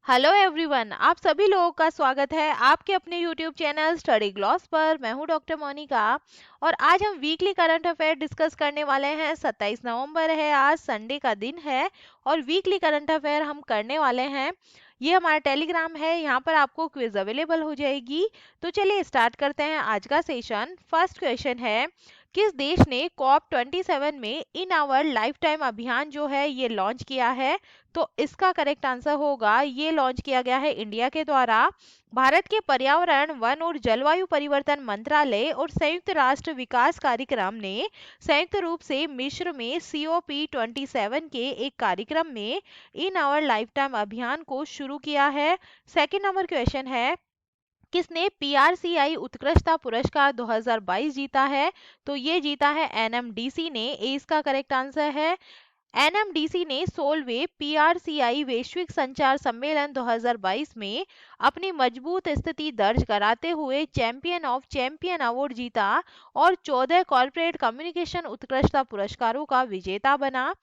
Hello everyone, आप सभी लोगों का स्वागत है आपके अपने यूट्यूब चैनल स्टडी ग्लॉस पर। मैं हूं डॉक्टर मोनिका और आज हम वीकली करंट अफेयर डिस्कस करने वाले हैं। 27 नवंबर है, आज संडे का दिन है और वीकली करंट अफेयर हम करने वाले हैं। ये हमारा टेलीग्राम है, यहाँ पर आपको क्विज अवेलेबल हो जाएगी। तो चलिए स्टार्ट करते हैं आज का सेशन। फर्स्ट क्वेश्चन है, किस देश ने कॉप 27 में इन आवर लाइफ टाइम अभियान जो है ये लॉन्च किया है? तो इसका करेक्ट आंसर होगा, ये लॉन्च किया गया है इंडिया के द्वारा। भारत के पर्यावरण, वन और जलवायु परिवर्तन मंत्रालय और संयुक्त राष्ट्र विकास कार्यक्रम ने संयुक्त रूप से मिस्र में COP27 के एक कार्यक्रम में इन आवर लाइफ टाइम अभियान को शुरू किया है। सेकंड नंबर क्वेश्चन है, किसने PRCI उत्कृष्टता पुरस्कार 2022 जीता है? तो ये जीता है NMDC ने। इसका करेक्ट आंसर है। एनएमडीसी ने 16वें PRCI वैश्विक संचार सम्मेलन 2022 में अपनी मजबूत स्थिति दर्ज कराते हुए चैंपियन ऑफ चैंपियन अवार्ड जीता और 14 कॉर्पोरेट कम्युनिकेशन उत्कृष्टता पुरस्कारों का विजेता बना।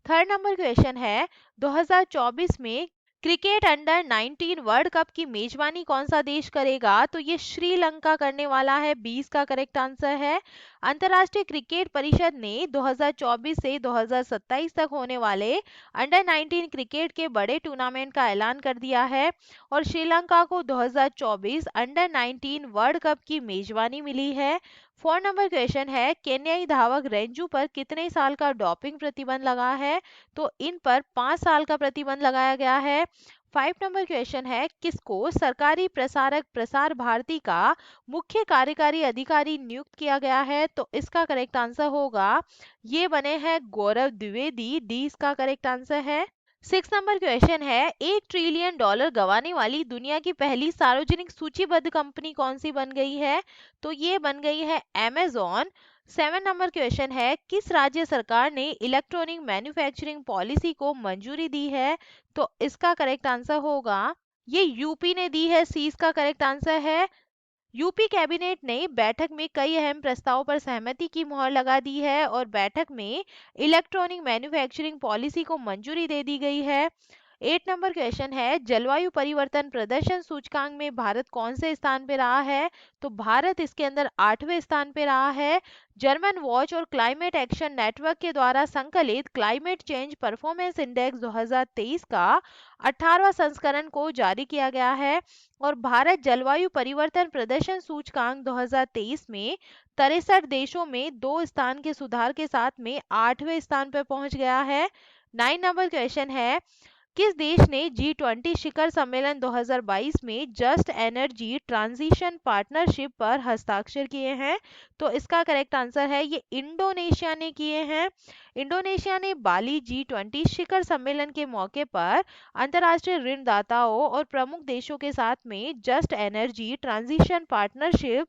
थर्ड नंबर क्वेश्चन है, 2024 में क्रिकेट अंडर 19 वर्ल्ड कप की मेजबानी कौन सा देश करेगा? तो ये श्रीलंका करने वाला है। 20 का करेक्ट आंसर है। अंतर्राष्ट्रीय क्रिकेट परिषद ने 2024 से 2027 तक होने वाले अंडर 19 क्रिकेट के बड़े टूर्नामेंट का ऐलान कर दिया है और श्रीलंका को 2024 अंडर 19 वर्ल्ड कप की मेजबानी मिली है। फोर नंबर क्वेश्चन है, केन्याई धावक रेंजू पर कितने साल का डोपिंग प्रतिबंध लगा है? तो इन पर 5 साल का प्रतिबंध लगाया गया है। फाइव नंबर क्वेश्चन है, किसको सरकारी प्रसारक प्रसार भारती का मुख्य कार्यकारी अधिकारी नियुक्त किया गया है? तो इसका करेक्ट आंसर होगा, ये बने हैं गौरव द्विवेदी। डी इसका करेक्ट आंसर है। सिक्स नंबर क्वेश्चन है, $1 ट्रिलियन गंवाने वाली दुनिया की पहली सार्वजनिक सूचीबद्ध कंपनी कौन सी बन गई है? तो ये बन गई है Amazon। सेवन नंबर क्वेश्चन है, किस राज्य सरकार ने इलेक्ट्रॉनिक मैन्युफैक्चरिंग पॉलिसी को मंजूरी दी है? तो इसका करेक्ट आंसर होगा, ये यूपी ने दी है। सी इसका करेक्ट आंसर है। यूपी कैबिनेट ने बैठक में कई अहम प्रस्तावों पर सहमति की मुहर लगा दी है और बैठक में इलेक्ट्रॉनिक मैन्युफैक्चरिंग पॉलिसी को मंजूरी दे दी गई है। एट नंबर क्वेश्चन है, जलवायु परिवर्तन प्रदर्शन सूचकांक में भारत कौन से स्थान पे रहा है? तो भारत इसके अंदर 8वें स्थान पे रहा है। जर्मन वॉच और क्लाइमेट एक्शन नेटवर्क के द्वारा संकलित क्लाइमेट चेंज परफॉर्मेंस इंडेक्स 2023 का 18वां संस्करण को जारी किया गया है और भारत जलवायु परिवर्तन प्रदर्शन सूचकांक 2023 में 63 देशों में 2 स्थान के सुधार के साथ में 8वें स्थान पर पहुंच गया है। नाइन नंबर क्वेश्चन है, किस देश ने G20 शिखर सम्मेलन 2022 में जस्ट एनर्जी ट्रांजिशन पार्टनरशिप पर हस्ताक्षर किए हैं? तो इसका करेक्ट आंसर है, ये इंडोनेशिया ने किए हैं। इंडोनेशिया ने बाली G20 शिखर सम्मेलन के मौके पर अंतर्राष्ट्रीय ऋणदाताओं और प्रमुख देशों के साथ में जस्ट एनर्जी ट्रांजिशन पार्टनरशिप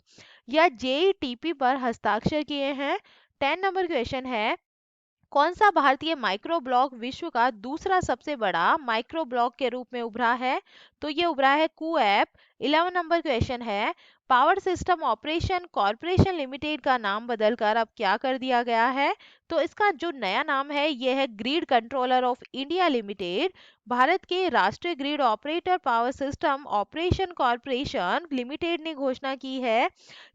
या JETP पर हस्ताक्षर किए हैं। 10 नंबर क्वेश्चन है, कौन सा भारतीय माइक्रो ब्लॉक विश्व का दूसरा सबसे बड़ा माइक्रो ब्लॉक के रूप में उभरा है? तो ये उभरा है कूऐप। 11 नंबर क्वेश्चन है, power system operation corporation limited का नाम बदलकर अब क्या कर दिया गया है? तो इसका जो नया नाम है ये है grid controller of India limited. Bharat के राष्ट्रीय grid operator power system operation corporation limited ने घोषणा की है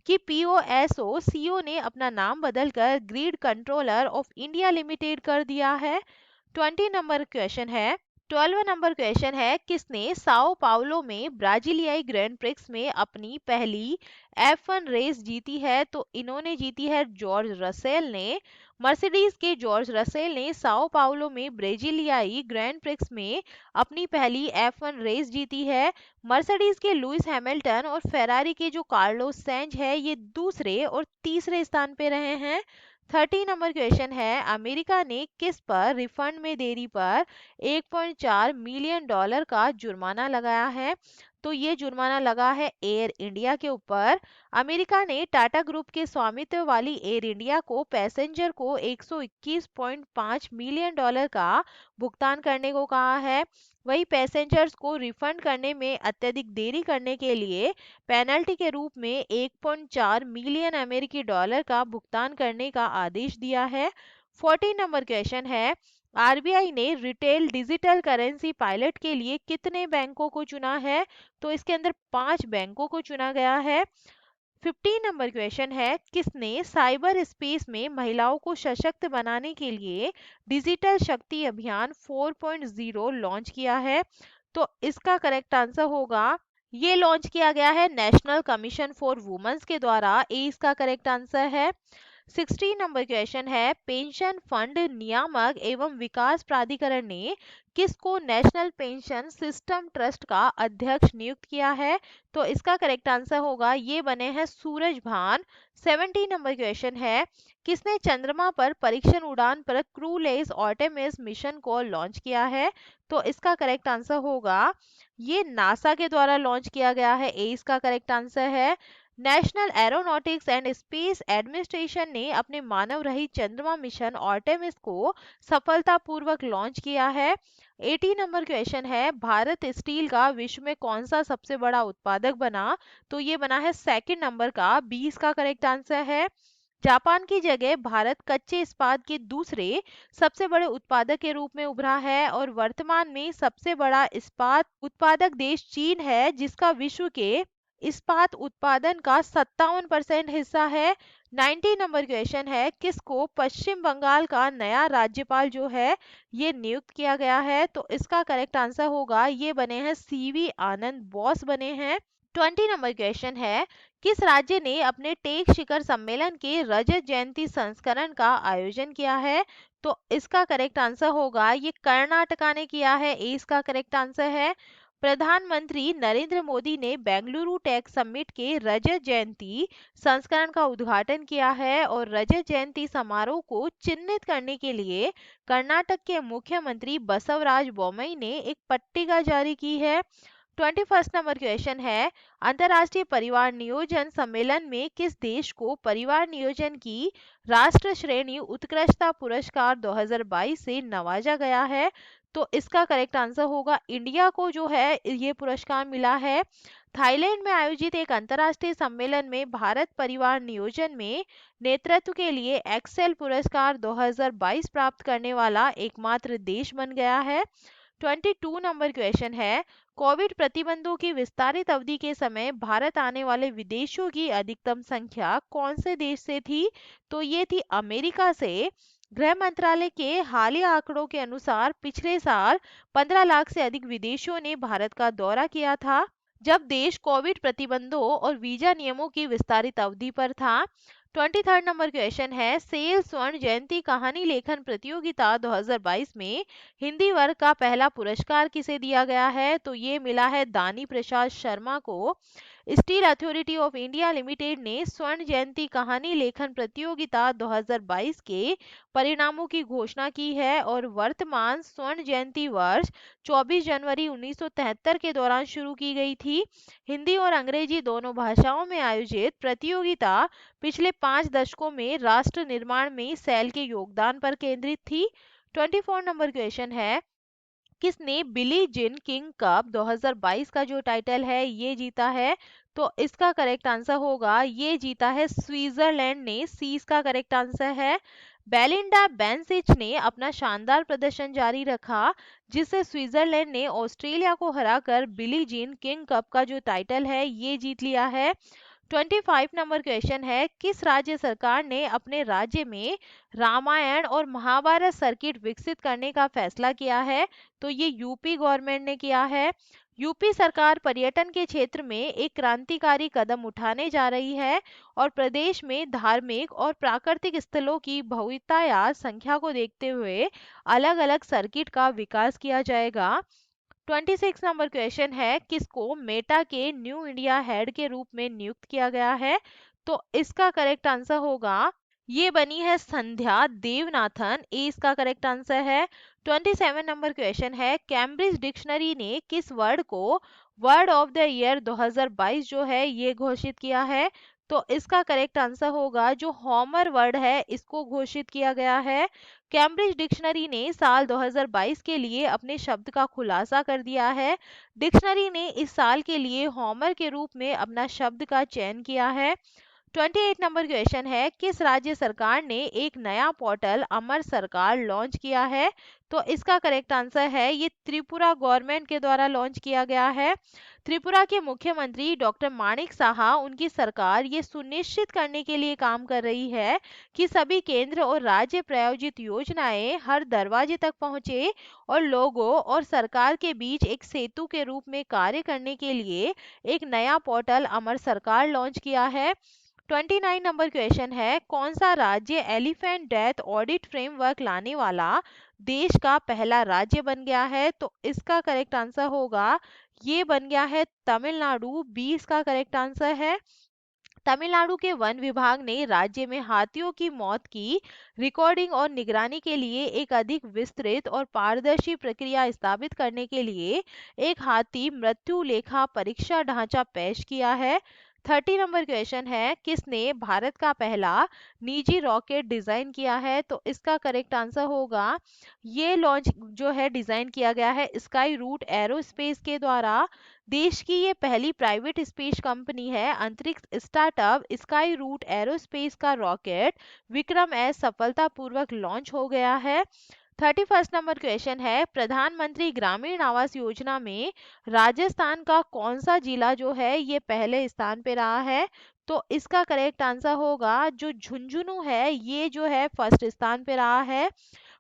कि POSOCO ने अपना नाम बदलकर grid controller of India limited कर दिया है। 20 नंबर क्वेश्चन है, 12 नंबर क्वेश्चन है, किसने साओ पाउलो में ब्राजीलियाई ग्रैंड प्रिक्स में अपनी पहली F1 रेस जीती है? तो इन्होंने जीती है जॉर्ज रसेल ने। मर्सिडीज के जॉर्ज रसेल ने साओ पाउलो में ब्राजीलियाई ग्रैंड प्रिक्स में अपनी पहली F1 रेस जीती है। मर्सिडीज के लुइस हैमिल्टन और फेरारी के जो कार्लोस सेंज है ये दूसरे और तीसरे स्थान पे रहे हैं। 30 नंबर क्वेश्चन है, अमेरिका ने किस पर रिफंड में देरी पर $1.4 मिलियन का जुर्माना लगाया है? तो ये जुर्माना लगा है एयर इंडिया के ऊपर। अमेरिका ने टाटा ग्रुप के स्वामित्व वाली एयर इंडिया को पैसेंजर को $121.5 मिलियन का भुगतान करने को कहा है। वही पैसेंजर्स को रिफंड करने में अत्यधिक देरी करने के लिए पेनल्टी के रूप में 1.4 मिलियन अमेरिकी डॉलर का भुगतान करने का आदेश दिया है। 14 नंबर क्वेश्चन है, आरबीआई ने रिटेल डिजिटल करेंसी पायलट के लिए कितने बैंकों को चुना है? तो इसके अंदर 5 बैंकों को चुना गया है। 15 नंबर क्वेश्चन है, किसने साइबर स्पेस में महिलाओं को सशक्त बनाने के लिए डिजिटल शक्ति अभियान 4.0 लॉन्च किया है? तो इसका करेक्ट आंसर होगा, ये लॉन्च किया गया है नेशनल कमीशन फॉर वुमेन्स के द्वारा। ए इसका करेक्ट आंसर है। 16 नंबर क्वेश्चन है, पेंशन फंड नियामक एवं विकास प्राधिकरण ने किसको नेशनल पेंशन सिस्टम ट्रस्ट का अध्यक्ष नियुक्त किया है? तो इसका करेक्ट आंसर होगा, ये बने हैं सूरज भान। 17 नंबर क्वेश्चन है, किसने चंद्रमा पर परीक्षण उड़ान पर क्रूलेस आर्टेमिस मिशन को लॉन्च किया है? तो इसका करेक्ट आंसर होगा, ये नासा के द्वारा लॉन्च किया गया है। ए इसका करेक्ट आंसर है। National aeronautics and space administration ने अपने मानव रहित चंद्रमा मिशन आर्टेमिस को सफलतापूर्वक लॉन्च किया है। 80 नंबर क्वेश्चन है, भारत स्टील का विश्व में कौन सा सबसे बड़ा उत्पादक बना? तो ये बना है सेकंड नंबर का। 20 का करेक्ट आंसर है। जापान की जगह भारत कच्चे इस्पात के दूसरे सबसे बड़े उत्पादक के रूप में उभरा है और वर्तमान में सबसे बड़ा इस्पात उत्पादक देश चीन है, जिसका विश्व के इस्पात उत्पादन का 57% हिस्सा है। 90 नंबर क्वेश्चन है, किसको पश्चिम बंगाल का नया राज्यपाल जो है ये नियुक्त किया गया है? तो इसका करेक्ट आंसर होगा, ये बने हैं सीवी आनंद बोस बने हैं। 20 नंबर क्वेश्चन है, किस राज्य ने अपने टेक शिखर सम्मेलन के रजत जयंती संस्करण का आयोजन किया है? तो इसका करेक्ट आंसर होगा, ये कर्नाटका ने किया है। ए इसका करेक्ट आंसर है। प्रधानमंत्री नरेंद्र मोदी ने बेंगलुरु टेक समिट के रजत जयंती संस्करण का उद्घाटन किया है और रजत जयंती समारोह को चिन्हित करने के लिए कर्नाटक के मुख्यमंत्री बसवराज बोम्मई ने एक पट्टिका जारी की है। 21 नंबर क्वेश्चन है, अंतर्राष्ट्रीय परिवार नियोजन सम्मेलन में किस देश को परिवार नियोजन की राष्ट्र श्रेणी उत्कृष्टता पुरस्कार 2022 से नवाजा गया है? तो इसका करेक्ट आंसर होगा, इंडिया को जो है ये पुरस्कार मिला है। थाईलैंड में आयोजित एक अंतर्राष्ट्रीय सम्मेलन में भारत परिवार नियोजन में नेतृत्व के लिए एक्सेल पुरस्कार 2022 प्राप्त करने वाला एकमात्र देश बन गया है। 22 नंबर क्वेश्चन है, कोविड प्रतिबंधों की विस्तारित अवधि के समय भारत आने वाले विदेशियों की अधिकतम संख्या कौन से देश से थी? तो ये थी अमेरिका से। गृह मंत्रालय के हालिया आंकड़ों के अनुसार पिछले साल 15 लाख से अधिक विदेशियों ने भारत का दौरा किया था, जब देश कोविड प्रतिबंधों और वीजा नियमों की विस्तारित अवधि पर था। 23 नंबर क्वेश्चन है, सेल स्वर्ण जयंती कहानी लेखन प्रतियोगिता 2022 में हिंदी वर्ग का पहला पुरस्कार किसे दिया गया है? तो ये मिला है दानी प्रसाद शर्मा को। Steel authority of India limited ने स्वर्ण जयंती कहानी लेखन प्रतियोगिता 2022 के परिणामों की घोषणा की है और वर्तमान स्वर्ण जयंती वर्ष 24 जनवरी 1973 के दौरान शुरू की गई थी। हिंदी और अंग्रेजी दोनों भाषाओं में आयोजित प्रतियोगिता पिछले 5 दशकों में राष्ट्र निर्माण में सेल के योगदान पर केंद्रित थी। 24 नंबर क्वेश्चन है, किसने बिली जिन किंग कप 2022 का जो टाइटल है ये जीता है? तो इसका करेक्ट आंसर होगा, ये जीता है स्विट्जरलैंड ने। सी इसका करेक्ट आंसर है। बेलिंडा बेंसिच ने अपना शानदार प्रदर्शन जारी रखा, जिससे स्विट्जरलैंड ने ऑस्ट्रेलिया को हराकर बिली जीन किंग कप का जो टाइटल है ये जीत लिया है। 25 नंबर क्वेश्चन है, किस राज्य सरकार ने अपने राज्य में रामायण और महाभारत सर्किट विकसित करने का फैसला किया है? तो ये यूपी गवर्नमेंट ने किया है। यूपी सरकार पर्यटन के क्षेत्र में एक क्रांतिकारी कदम उठाने जा रही है और प्रदेश में धार्मिक और प्राकृतिक स्थलों की बहुतायत संख्या को देखते हुए अलग अलग सर्किट का विकास किया जाएगा। 26 नंबर क्वेश्चन है, किसको मेटा के न्यू इंडिया हेड के रूप में नियुक्त किया गया है? तो इसका करेक्ट आंसर होगा, ये बनी है संध्या देवनाथन। ए इसका करेक्ट आंसर है। 27 नंबर क्वेश्चन है, कैम्ब्रिज डिक्शनरी ने किस वर्ड को वर्ड ऑफ द ईयर 2022 जो है ये घोषित किया है? तो इसका करेक्ट आंसर होगा, जो हॉमर वर्ड है इसको घोषित किया गया है। कैम्ब्रिज डिक्शनरी ने साल 2022 के लिए अपने शब्द का खुलासा कर दिया है। डिक्शनरी ने इस साल के लिए हॉमर के रूप में अपना शब्द का चयन किया है। 28 नंबर क्वेश्चन है, किस राज्य सरकार ने एक नया पोर्टल अमर सरकार लॉन्च किया है? तो इसका करेक्ट आंसर है ये त्रिपुरा गवर्नमेंट के द्वारा लॉन्च किया गया है। त्रिपुरा के मुख्यमंत्री डॉक्टर माणिक साहा, उनकी सरकार ये सुनिश्चित करने के लिए काम कर रही है कि सभी केंद्र और राज्य प्रायोजित योजनाएं हर दरवाजे तक पहुंचे और लोगों और सरकार के बीच एक सेतु के रूप में कार्य करने के लिए एक नया पोर्टल अमर सरकार लॉन्च किया है। 29 नंबर क्वेश्चन है, कौन सा राज्य एलिफेंट डेथ ऑडिट फ्रेमवर्क लाने वाला देश का पहला राज्य बन गया है? तो इसका करेक्ट आंसर होगा ये बन गया है तमिलनाडु। 20 का करेक्ट आंसर है। तमिलनाडु के वन विभाग ने राज्य में हाथियों की मौत की रिकॉर्डिंग और निगरानी के लिए एक अधिक विस्तृत और पारदर्शी प्रक्रिया स्थापित करने के लिए एक हाथी मृत्यु लेखा परीक्षा ढांचा पेश किया है। 30 नंबर क्वेश्चन है, किसने भारत का पहला निजी रॉकेट डिजाइन किया है? तो इसका करेक्ट आंसर होगा ये लॉन्च जो है डिजाइन किया गया है स्काई रूट एरोस्पेस के द्वारा। देश की ये पहली प्राइवेट स्पेस कंपनी है। अंतरिक्ष स्टार्टअप स्काई रूट एरोस्पेस का रॉकेट विक्रम एस सफलतापूर्वक लॉन्च हो गया है। 31 नंबर क्वेश्चन है, प्रधानमंत्री ग्रामीण आवास योजना में राजस्थान का कौन सा जिला जो है ये पहले स्थान पे रहा है? तो इसका करेक्ट आंसर होगा जो झुंझुनू है ये जो है फर्स्ट स्थान पे रहा है।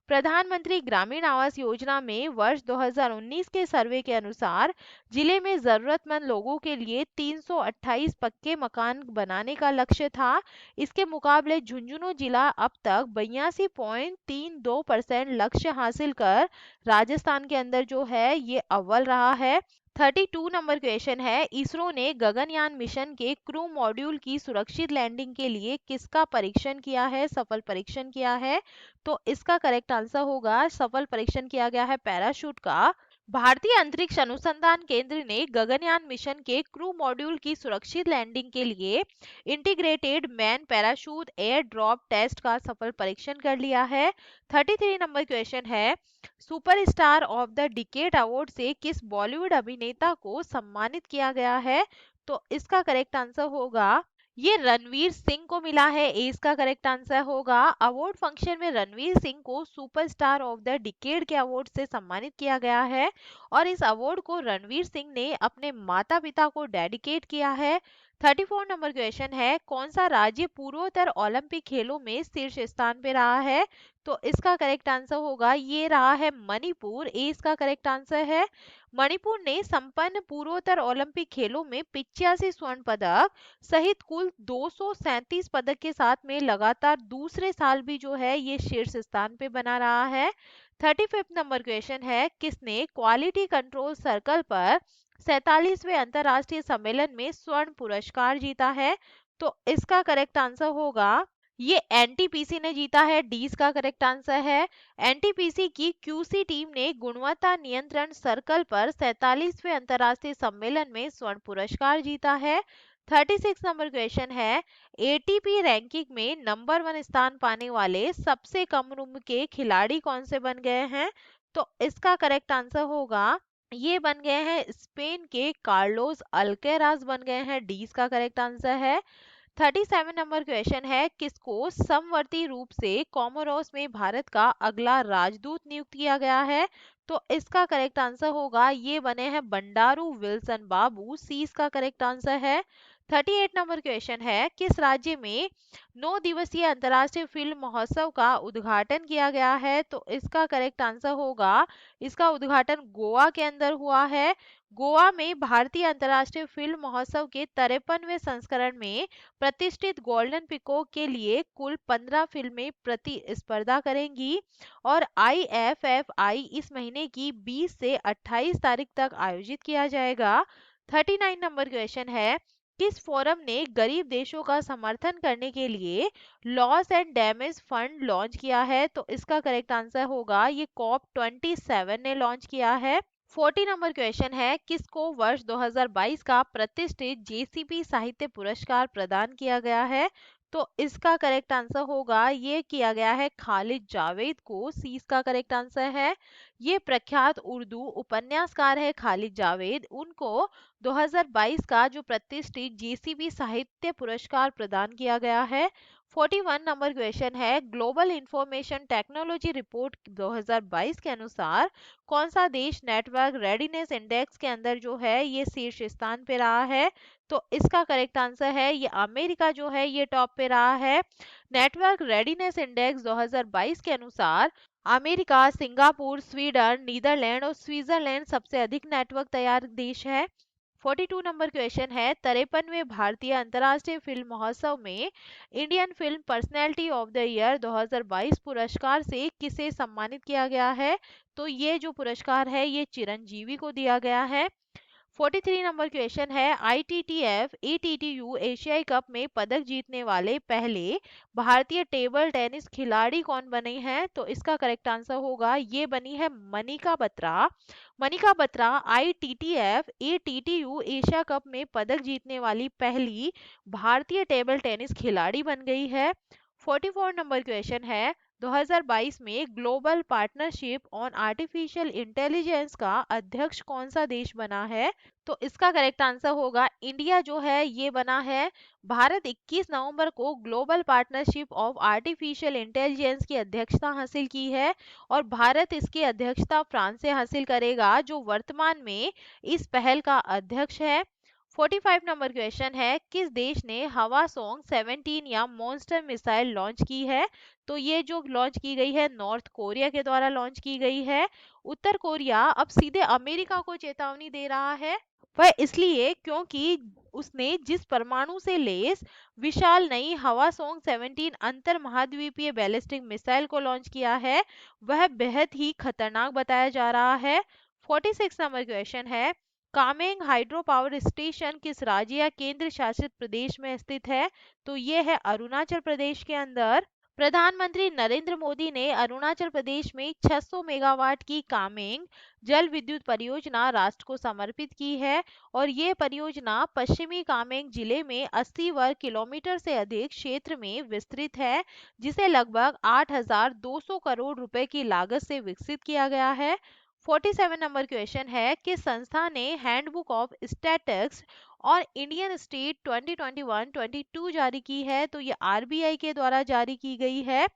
प्रधानमंत्री ग्रामीण आवास योजना में वर्ष 2019 के सर्वे के अनुसार जिले में जरूरतमंद लोगों के लिए 328 पक्के मकान बनाने का लक्ष्य था। इसके मुकाबले झुंझुनू जिला अब तक 82.32% लक्ष्य हासिल कर राजस्थान के अंदर जो है ये अव्वल रहा है। 32 नंबर क्वेश्चन है, इसरो ने गगनयान मिशन के क्रू मॉड्यूल की सुरक्षित लैंडिंग के लिए किसका परीक्षण किया है, सफल परीक्षण किया है? तो इसका करेक्ट आंसर होगा सफल परीक्षण किया गया है पैराशूट का। भारतीय अंतरिक्ष अनुसंधान केंद्र ने गगनयान मिशन के क्रू मॉड्यूल की सुरक्षित लैंडिंग के लिए integrated main parachute air drop test का सफल परीक्षण कर लिया है। 33 नंबर क्वेश्चन है, superstar of the decade award से किस बॉलीवुड अभिनेता को सम्मानित किया गया है? तो इसका करेक्ट आंसर होगा ये रणवीर सिंह को मिला है। इसका करेक्ट आंसर होगा। अवार्ड फंक्शन में रणवीर सिंह को सुपरस्टार ऑफ द डिकेड के अवार्ड से सम्मानित किया गया है और इस अवार्ड को रणवीर सिंह ने अपने माता पिता को डेडिकेट किया है। 34 नंबर क्वेश्चन है, कौन सा राज्य पूर्वोत्तर ओलंपिक खेलों में शीर्ष स्थान पे रहा है? तो इसका करेक्ट आंसर होगा ये रहा है मणिपुर। इसका करेक्ट आंसर है। मणिपुर ने संपन्न पूर्वोत्तर ओलंपिक खेलों में 85 स्वर्ण पदक सहित कुल 237 पदक के साथ में लगातार दूसरे साल भी जो है ये शीर्ष स्थान पे बना रहा है। 35 नंबर क्वेश्चन है, किसने क्वालिटी कंट्रोल सर्कल पर 47वें अंतरराष्ट्रीय सम्मेलन में स्वर्ण पुरस्कार जीता है? तो इसका करेक्ट आंसर होगा ये एनटीपीसी ने जीता है। डी इसका करेक्ट आंसर है। एनटीपीसी की क्यूसी टीम ने गुणवत्ता नियंत्रण सर्कल पर 47वें अंतरराष्ट्रीय सम्मेलन में स्वर्ण पुरस्कार जीता है। 36 नंबर क्वेश्चन है, एटीपी रैंकिंग में नंबर 1 स्थान पाने वाले सबसे कम उम्र के खिलाड़ी कौन से बन गए हैं? तो इसका करेक्ट आंसर होगा ये बन गए हैं स्पेन के कार्लोस अल्केराज बन गए हैं। डी इसका करेक्ट आंसर है। 37 नंबर क्वेश्चन है, किसको समवर्ती रूप से कोमोरोस में भारत का अगला राजदूत नियुक्त किया गया है? तो इसका करेक्ट आंसर होगा ये बने हैं बंडारू विल्सन बाबू। सी इसका करेक्ट आंसर है। 38 नंबर क्वेश्चन है, किस राज्य में 9 दिवसीय अंतर्राष्ट्रीय फिल्म महोत्सव का उद्घाटन किया गया है? तो इसका करेक्ट आंसर होगा इसका उद्घाटन गोवा के अंदर हुआ है। गोवा में भारतीय अंतर्राष्ट्रीय फिल्म महोत्सव के 53वें संस्करण में प्रतिष्ठित गोल्डन पिकोक के लिए कुल 15 फिल्में प्रतिस्पर्धा करेंगी और IFFI इस महीने की 20 से 28 तारीख तक आयोजित किया जाएगा। 39 नंबर क्वेश्चन है, किस फोरम ने गरीब देशों का समर्थन करने के लिए loss and damage fund launch किया है? तो इसका करेक्ट आंसर होगा ये कॉप 27 ने लॉन्च किया है। 40 नंबर क्वेश्चन है, किसको वर्ष 2022 का प्रतिष्ठित जेसीपी साहित्य पुरस्कार प्रदान किया गया है? तो इसका करेक्ट आंसर होगा, ये किया गया है खालिद जावेद को। सी इसका करेक्ट आंसर है। ये प्रख्यात उर्दू उपन्यासकार है खालिद जावेद, उनको 2022 का जो प्रतिष्ठित जेसीबी साहित्य पुरस्कार प्रदान किया गया है। 41 नंबर क्वेश्चन है, ग्लोबल इंफॉर्मेशन टेक्नोलॉजी रिपोर्ट 2022 के अनुसार कौन सा देश नेटवर्क रेडीनेस इंडेक्स के अंदर जो है ये शीर्ष स्थान पे रहा है? तो इसका करेक्ट आंसर है, ये अमेरिका जो है ये टॉप पे रहा है। नेटवर्क रेडीनेस इंडेक्स 2022 के अनुसार अमेरिका, सिंगापुर, स्वीडन, नीदरलैंड और स्विट्जरलैंड सबसे अधिक नेटवर्क तैयार देश है। 42 नंबर क्वेश्चन है, 53वें भारतीय अंतर्राष्ट्रीय फिल्म महोत्सव में Indian film personality of the year 2022 पुरस्कार से किसे सम्मानित किया गया है? तो ये जो पुरस्कार है ये चिरंजीवी को दिया गया है। 43 नंबर क्वेश्चन है, आईटीटीएफ एटीटीयू एशियाई कप में पदक जीतने वाले पहले भारतीय टेबल टेनिस खिलाड़ी कौन बने हैं? तो इसका करेक्ट आंसर होगा, ये बनी है Manika Batra. Manika Batra ITTF ATTU Asia cup में पदक जीतने वाली पहली भारतीय टेबल टेनिस खिलाड़ी बन गई है। 44 नंबर क्वेश्चन है, 2022 में global partnership on artificial intelligence का अध्यक्ष कौन सा देश बना है? तो इसका करेक्ट आंसर होगा, इंडिया जो है ये बना है। भारत 21 नवंबर को global partnership of artificial intelligence की अध्यक्षता हासिल की है और भारत इसकी अध्यक्षता फ्रांस से हासिल करेगा, जो वर्तमान में इस पहल का अध्यक्ष है। 45 नंबर क्वेश्चन है, किस देश ने हवा सॉन्ग 17 या मॉन्स्टर मिसाइल लॉन्च की है? तो ये जो लॉन्च की गई है नॉर्थ कोरिया के द्वारा लॉन्च की गई है। उत्तर कोरिया अब सीधे अमेरिका को चेतावनी दे रहा है, वह इसलिए क्योंकि उसने जिस परमाणु से लैस विशाल नई हवा सॉन्ग 17 अंतर महाद्वीपीय बैलिस्टिक मिसाइल को लॉन्च किया है, वह बेहद ही खतरनाक बताया जा रहा है। 46 नंबर क्वेश्चन है, कामेंग हाइड्रो पावर स्टेशन किस राज्य या केंद्र शासित प्रदेश में स्थित है? तो ये है अरुणाचल प्रदेश के अंदर। प्रधानमंत्री नरेंद्र मोदी ने अरुणाचल प्रदेश में 600 मेगावाट की कामेंग जल विद्युत परियोजना राष्ट्र को समर्पित की है और ये परियोजना पश्चिमी कामेंग जिले में 80 वर्ग किलोमीटर से अधिक क्षेत्र में विस्तृत है, जिसे लगभग 8,200 करोड़ रुपए की लागत से विकसित किया गया है। 47 नंबर क्वेश्चन है, किस संस्था ने हैंडबुक ऑफ स्टैटिस्टिक्स और इंडियन स्टेट 2021-22 जारी की है? तो ये आरबीआई के द्वारा जारी की गई है।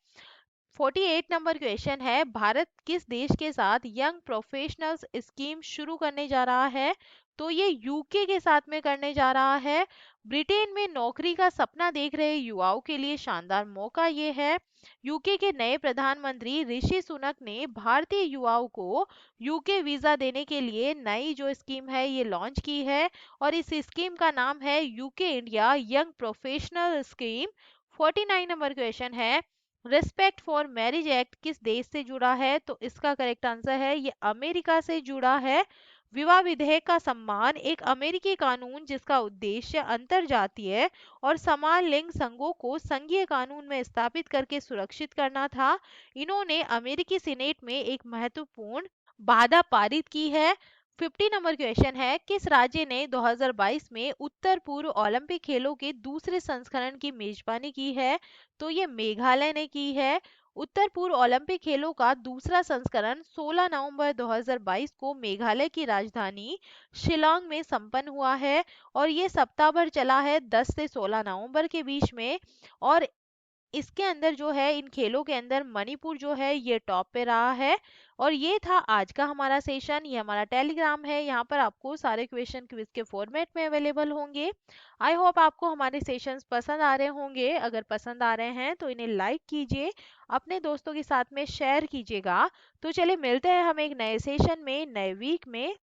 48 नंबर क्वेश्चन है, भारत किस देश के साथ यंग प्रोफेशनल्स स्कीम शुरू करने जा रहा है? तो ये यूके के साथ में करने जा रहा है। ब्रिटेन में नौकरी का सपना देख रहे युवाओं के लिए शानदार मौका ये है। यूके के नए प्रधानमंत्री ऋषि सुनक ने भारतीय युवाओं को यूके वीजा देने के लिए नई जो स्कीम है ये लॉन्च की है और इस स्कीम का नाम है UK India young professional scheme. 49 number question है, रिस्पेक्ट फॉर मैरिज एक्ट किस देश से जुड़ा है? तो इसका करेक्ट आंसर है, ये अमेरिका से जुड़ा है। विवाह विधेयक का सम्मान एक अमेरिकी कानून जिसका उद्देश्य अंतरजातीय और समान लिंग संघों को संघीय कानून में स्थापित करके सुरक्षित करना था। इन्होंने अमेरिकी सीनेट में एक महत्वपूर्ण बाधा पारित की है। 50 नंबर क्वेश्चन है, किस राज्य ने 2022 में उत्तर पूर्व ओलंपिक खेलों के दूसरे संस्करण की मेजबानी की है? तो ये मेघालय ने की है। उत्तर पूर्व ओलंपिक खेलों का दूसरा संस्करण 16 नवंबर 2022 को मेघालय की राजधानी शिलांग में संपन्न हुआ है और ये सप्ताह भर चला है, 10 से 16 नवंबर के बीच में। और इसके अंदर जो है इन खेलों के अंदर मणिपुर जो है ये टॉप पे रहा है। और ये था आज का हमारा सेशन। ये हमारा टेलीग्राम है, यहाँ पर आपको सारे क्वेश्चन क्विज के फॉर्मेट में अवेलेबल होंगे। आई होप आपको हमारे सेशंस पसंद आ रहे होंगे। अगर पसंद आ रहे हैं तो इन्हें लाइक कीजिए, अपने दोस्तों के साथ में शेयर कीजिएगा। तो चलिए मिलते हैं हम एक नए सेशन में नए वीक में।